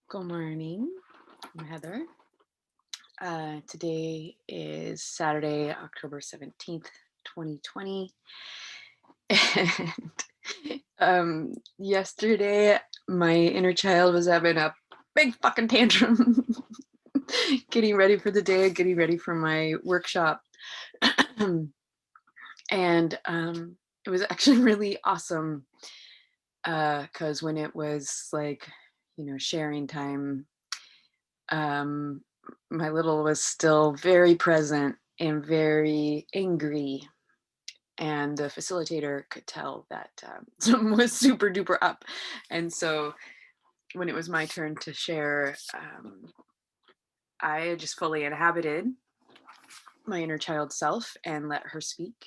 Good morning. I'm Heather. Today is Saturday, October 17th, 2020. And yesterday, my inner child was having a big fucking tantrum, getting ready for the day, getting ready for my workshop. and it was actually really awesome because when it was like, sharing time, um, my little was still very present and very angry. And the facilitator could tell that something was super duper up. And so when it was my turn to share, I just fully inhabited my inner child self and let her speak.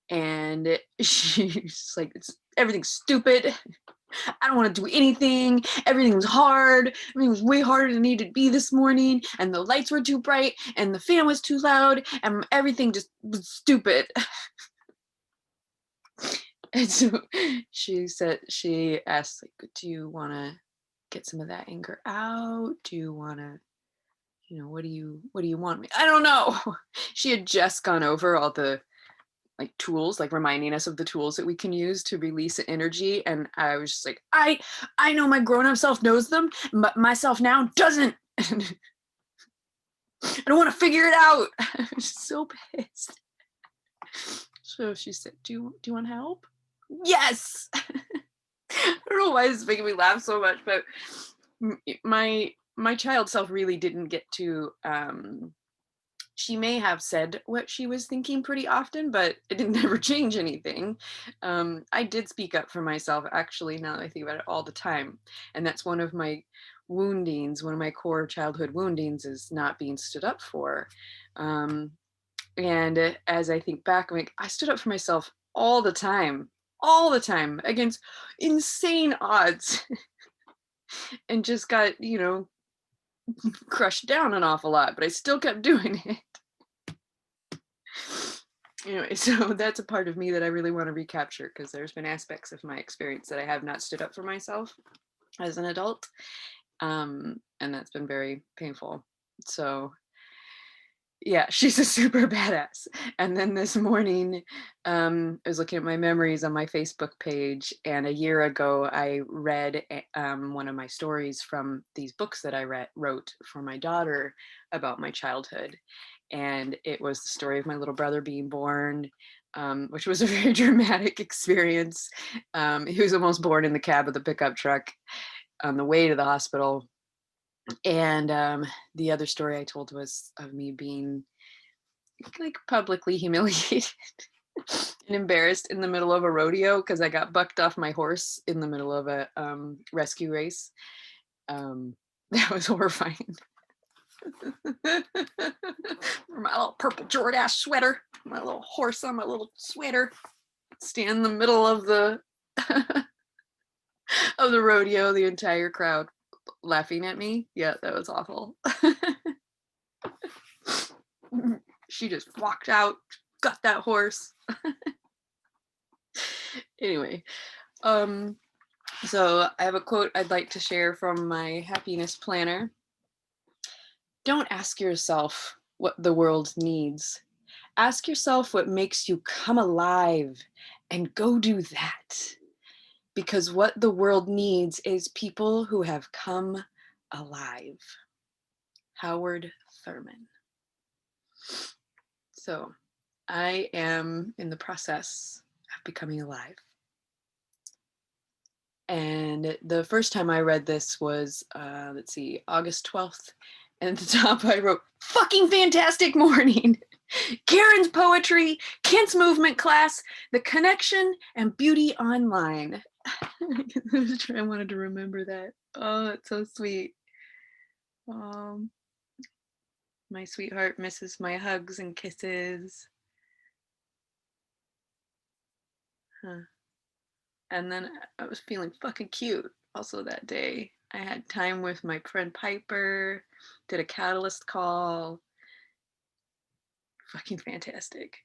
And she's like, everything's stupid. I don't want to do anything. Everything was hard. Everything was way harder than it needed to be this morning. And the lights were too bright and the fan was too loud and everything just was stupid. And so she asked, like, do you want to get some of that anger out? Do you want to, what do you want me? I don't know. She had just gone over all the like tools, like reminding us of the tools that we can use to release energy. And I was just like, I know my grown-up self knows them, but myself now doesn't. I don't want to figure it out. I was so pissed. So she said, do you want help? Yes. I don't know why this is making me laugh so much, but my child self really didn't get to she may have said what she was thinking pretty often, but it didn't ever change anything. I did speak up for myself, actually, now that I think about it, all the time. And that's one of my woundings, one of my core childhood woundings is not being stood up for. And as I think back, I'm like, I stood up for myself all the time, against insane odds, and just got, crushed down an awful lot, but I still kept doing it. Anyway, so that's a part of me that I really want to recapture because there's been aspects of my experience that I have not stood up for myself as an adult. And that's been very painful. So yeah, she's a super badass. And then this morning, I was looking at my memories on my Facebook page, and a year ago, I read one of my stories from these books that I wrote for my daughter about my childhood. And it was the story of my little brother being born, which was a very dramatic experience. He was almost born in the cab of the pickup truck on the way to the hospital. And the other story I told was of me being like publicly humiliated and embarrassed in the middle of a rodeo because I got bucked off my horse in the middle of a rescue race. That was horrifying. My little purple Jordache sweater, my little horse on my little sweater, stand in the middle of the of the rodeo, the entire crowd laughing at me. Yeah, that was awful. She just walked out, got that horse. Anyway, so I have a quote I'd like to share from my happiness planner. Don't ask yourself what the world needs. Ask yourself what makes you come alive and go do that. Because what the world needs is people who have come alive. Howard Thurman. So I am in the process of becoming alive. And the first time I read this was, August 12th. And at the top I wrote, fucking fantastic morning. Karen's poetry, Kent's movement class, the connection, and beauty online. I wanted to remember that. Oh, that's so sweet. My sweetheart misses my hugs and kisses. Huh. And then I was feeling fucking cute also that day. I had time with my friend Piper, did a catalyst call. Fucking fantastic.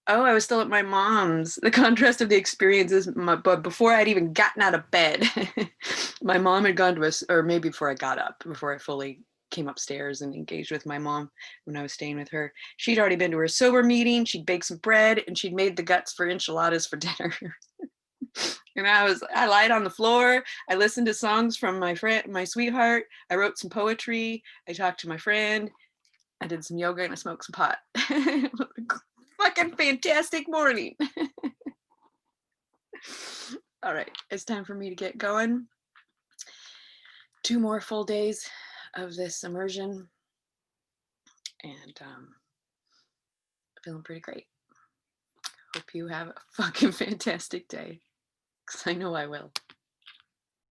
Oh, I was still at my mom's. The contrast of the experiences, but before I'd even gotten out of bed, my mom had gone to us, or maybe before I got up, before I fully came upstairs and engaged with my mom when I was staying with her. She'd already been to her sober meeting. She'd baked some bread and she'd made the guts for enchiladas for dinner. And I lied on the floor. I listened to songs from my sweetheart. I wrote some poetry. I talked to my friend. I did some yoga and I smoked some pot. Fucking fantastic morning. All right, it's time for me to get going. 2 more full days of this immersion, and feeling pretty great. Hope you have a fucking fantastic day, because I know I will.